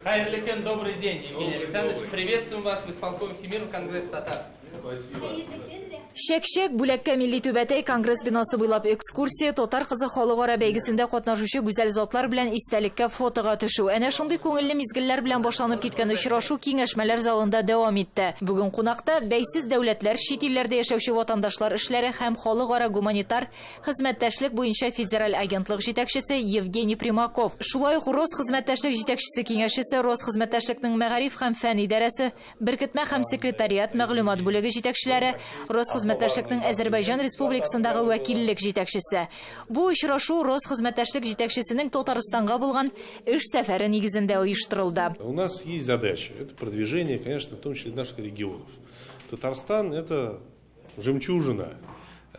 Добрый день, Евгений Александрович. Приветствуем вас в исполкоме Всемирного конгресса татар. Спасибо. Шек-шек бүләккә милли түбәтәй конгресс бинасы буйлап экскурсия, Татар кызы халыкара бәйгесендә катнашучы гүзәл затлар белән истәлеккә фотога төшү. Әнә шундый күңелле мизгелләр белән башланып киткән очрашу киңәшмәләр залында дәвам итте. Бүген кунакта бәйсез дәүләтләр, чит илләрдә яшәүче ватандашлар эшләре һәм халыкара гуманитар хезмәттәшлек буенча федераль агентлык җитәкчесе Евгений Примаков. Шулай ук Росхезмәттәшлек җитәкчесе киңәшчесе, Росхезмәттәшлекнең мәгариф һәм фән идарәсе, беркетмә һәм секретариат мәгълүмат бүлеге җитәкчеләре, Росхезмәттәшлекнең Азәрбайҗан Республикасындагы вәкиллек җитәкчесе. Бу очрашу Росхезмәттәшлек җитәкчесенең Татарстанга булган эш сәфәре нигезендә оештырылды. У нас есть задача, это продвижение, конечно, в том числе наших регионов. Татарстан – это жемчужина,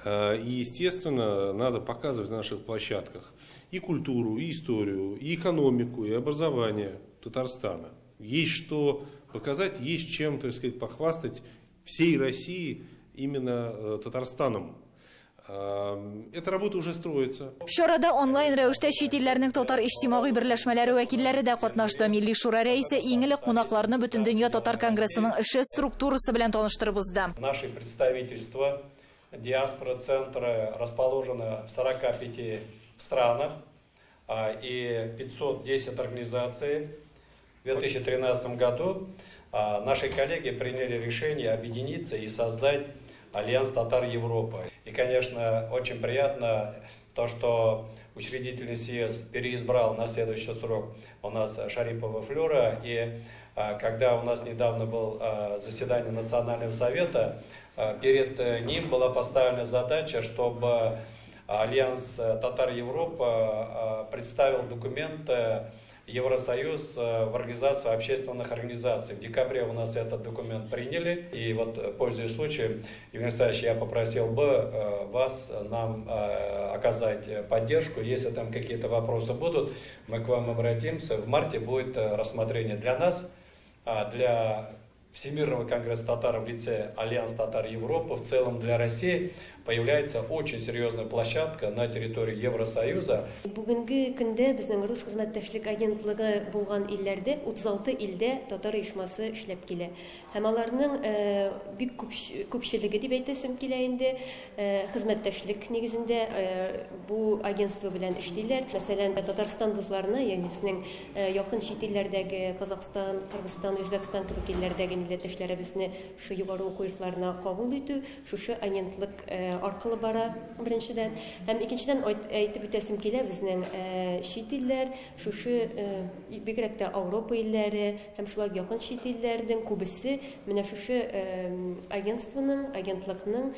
и, естественно, надо показывать на наших площадках и культуру, и историю, и экономику, и образование Татарстана. Есть что показать, есть чем, так сказать, похвастать всей России именно Татарстаном. Эта работа уже строится. Шурада онлайн рәвештә чит илләрнең татар иҗтимагый берләшмәләре вәкилләре дә катнашты. Милли шура рәисе иң элек кунакларны Бөтендөнья татар конгрессының эше структурасы белән таныштырып узды. Наши представительства, диаспора центра расположены в 45 странах и 510 организаций. В 2013 году наши коллеги приняли решение объединиться и создать Альянс Татар Европы. И, конечно, очень приятно то, что учредительный съезд переизбрал на следующий срок у нас Шарипова Флюра. И когда у нас недавно было заседание Национального совета, перед ним была поставлена задача, чтобы Альянс Татар Европы представил документы Евросоюз в Организацию общественных организаций. В декабре у нас этот документ приняли. И вот, пользуясь случаем, Евгений Александрович, я попросил бы вас нам оказать поддержку. Если там какие-то вопросы будут, мы к вам обратимся. В марте будет рассмотрение для нас, для Всемирного конгресса татар в лице Альянс Татар Европы, в целом для России, появляется очень серьезная площадка на территории Евросоюза. Бүгенге көндә безнең рус хезмәттәшлек агентлыгы булган илләрдә 36 илдә татар оешмасы эшләп килә. Һәм аларның бик күпчелеге дип әйтәсем килә инде хезмәттәшлек нигезендә бу агентство белән эшлиләр. Мәсәлән, Татарстан вузларына, ягъни безнең якын чит илләрдәге Казакстан, Кыргызстан, Үзбәкстан кебек илләрдәге милләттәшләребезне шу югары уку йортларына кабул итү, шушы агентлык аркылы бара беренчедән. Һәм икенчедән әйтеп үтәсем килә, безнең чит илләр, шушы бигрәк тә Европа илләре һәм шулай якын чит илләрдән күбесе менә шушы агентлыкның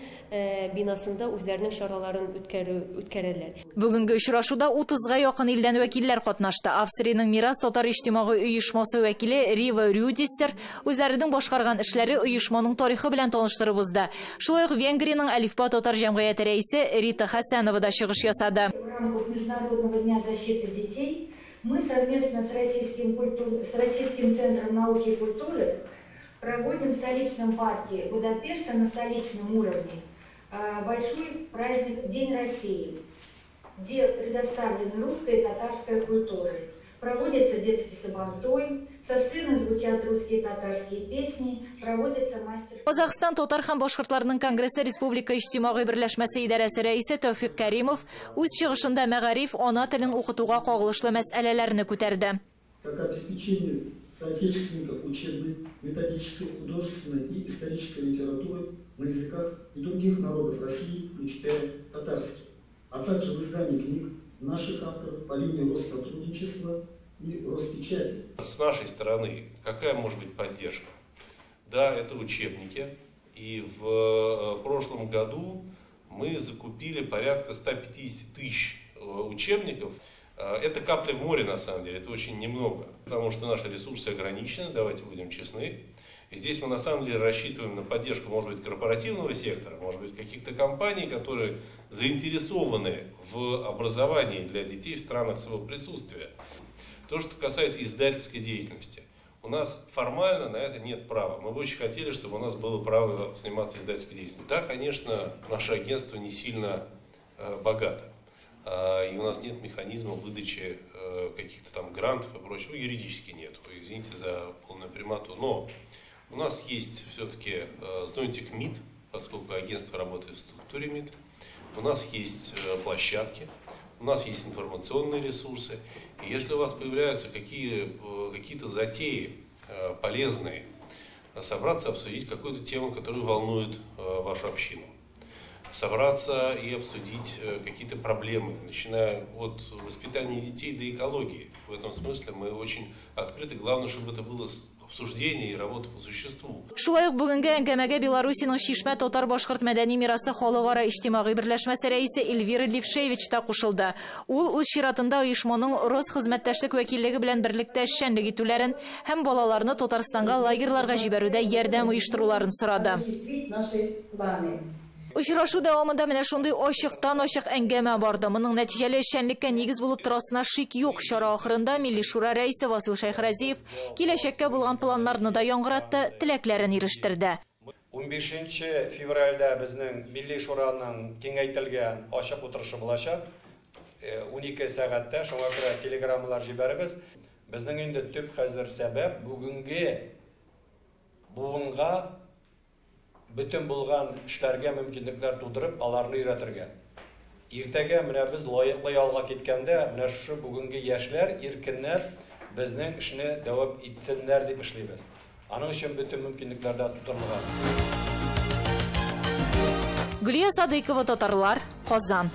бинасында үзләренең чараларын үткәрәләр. Бүгенге очрашуда 30-га якын илдән вәкилләр катнашты. Австриянең Мирас татар иҗтимагый оешмасы вәкиле Рива Рюдиссер үзләренең башкарган эшләре оешманың тарихы белән таныштырып узды. Шулай ук Венгриянең Алифба татар җәмгыяте рәисе Рита Хәсәнова да чыгыш ясады. В рамках Международного дня защиты детей мы совместно с Российским центром науки и культуры проводим в столичном парке Будапешта на столичном уровне большой праздник День России, где предоставлены русская и татарская культуры. Проводится детский сабантуй, со сцены звучат русские и татарские песни, проводится мастер. Казахстан татар һәм башкортларның конгрессы республика иҗтимагый берләшмәсе идарәсе рәисе Тәүфик Кәримов үз чыгышында мәгариф, ана телен укытуга кагылышлы мәсьәләләрне күтәрде. Как обеспечение соотечественников учебной, методической, художественной и исторической литературы на языках и других народов России, включая татарский, а также в издании книг наших авторов по линии Россотрудничества и Роспечати. С нашей стороны какая может быть поддержка? Да, это учебники. И в прошлом году мы закупили порядка 150 тысяч учебников. Это капля в море, на самом деле, это очень немного. Потому что наши ресурсы ограничены, давайте будем честны. И здесь мы на самом деле рассчитываем на поддержку, может быть, корпоративного сектора, может быть, каких-то компаний, которые заинтересованы в образовании для детей в странах своего присутствия. То, что касается издательской деятельности. У нас формально на это нет права. Мы бы очень хотели, чтобы у нас было право заниматься издательской деятельностью. Да, конечно, наше агентство не сильно богато. и у нас нет механизма выдачи каких-то там грантов и прочего, юридически нет, извините за полную прямоту, но у нас есть все-таки зонтик МИД, поскольку агентство работает в структуре МИД, у нас есть площадки, у нас есть информационные ресурсы, и если у вас появляются какие-то затеи полезные, собраться, обсудить какую-то тему, которая волнует вашу общину, собраться и обсудить какие-то проблемы, начиная от воспитания детей до экологии. В этом смысле мы очень открыты. Главное, чтобы это было обсуждение и работа по существу. Шулай ук бүгенге әңгәмәгә Беларусиның Шишмә татар башкорт мәдәни мирасы халыкара иҗтимагый берләшмәсе рәисе Эльвира Лившевич та кушылды. Ул үз чиратында оешманың Росхезмәттәшлек вәкиллеге белән берлектә эшчәнлек итүләрен һәм балаларны Татарстанга лагерьларга җибәрүдә ярдәм оештыруларын сорады. Очрашу дәвамында менә шундый ачыктан-ачык әңгәмә барды. Моның нәтиҗәле эшчәнлеккә нигез булып торасына шик юк. Чара ахырында Милли шура рәисе Васил Шайхразиев киләчәккә булган планнарны да яңгыратты, теләкләрен ирештерде. 15 февральдә безнең Милли шураның киңәйтелгән ачык утырышы булачак. 12 сәгатьтә шуңа күрә телеграммалар җибәрәбез. Безнең инде төп хәзер сәбәп бүгенге буынга бүтән булган эшләргә мөмкинлекләр тудырып, аларны өйрәтергә. Иртәгә менә без лаеклы ялга киткәндә, менә шу бүгенге яшьләр, иркеннәр безнең эшне дәвам итсеннәр дип эшлибез. Аның өчен бүтән мөмкинлекләр дә тудырылган. Гөлия Садыйкова, Татарлар, Казан.